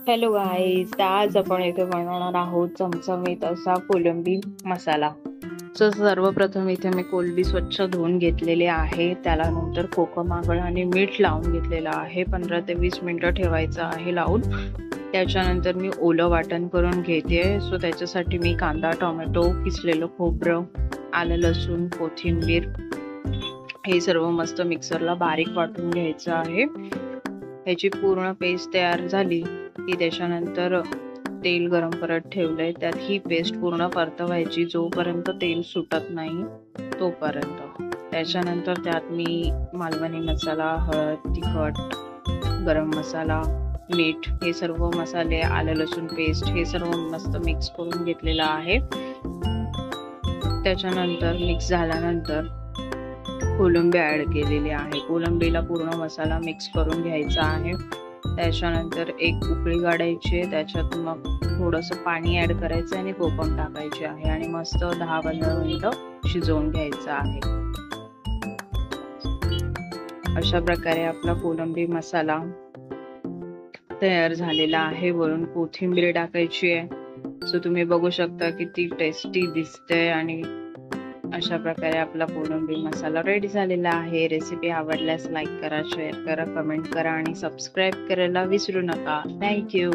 Hello guys, तर आज आपण इथे बनवणार आहोत चमचमीत असा कोलंबी मसाला. तर सर्वप्रथम इथे मी कोलंबी स्वच्छ धुवून घेतलेली आहे. त्याला नंतर कोकम आगळ आणि मीठ लावून घेतलेलं आहे. 15 ते 20 मिनिटं ठेवायचं आहे लावून. त्याच्यानंतर मी ओलं वाटण करून घेते. सो त्याच्यासाठी मी कांदा, टोमॅटो, किसलेलं खोबरं, आलं, लसूण, कोथिंबीर हे सर्व मस्त मिक्सरला बारीक वाटून घ्यायचं आहे. ह्याची पूर्ण पेस्ट तयार झाली की त्याच्यानंतर तेल गरम करत ठेवलंय. त्यात ही पेस्ट पूर्ण परतवायची जोपर्यंत तेल सुटत नाही तोपर्यंत. त्याच्यानंतर त्यात मी मालवणी मसाला, हळद, तिखट, गरम मसाला, मीठ हे सर्व मसाले, आलं लसूण पेस्ट हे सर्व मस्त मिक्स करून घेतलेलं आहे. त्याच्यानंतर मिक्स झाल्यानंतर कोलंबी ऍड केलेली आहे. कोलंबीला पूर्ण मसाला मिक्स करून घ्यायचा आहे. त्याच्यानंतर एक उकळी काढायची, त्याच्यात मग थोडंसं पाणी ऍड करायचं आणि कोकम टाकायचे आहे आणि मस्त 10-15 मिनिटं शिजवून घ्यायचं आहे. अशा प्रकारे आपला कोलंबी मसाला तयार झालेला आहे. वरून कोथिंबीर टाकायची आहे. सो तुम्ही बघू शकता किती टेस्टी दिसते आणि अशा प्रकारे आपला कोलंबी मसाला रेडी झालेला आहे. रेसिपी आवडल्यास लाईक करा, शेअर करा, कमेंट करा आणि सबस्क्राईब करायला विसरू नका. थँक्यू.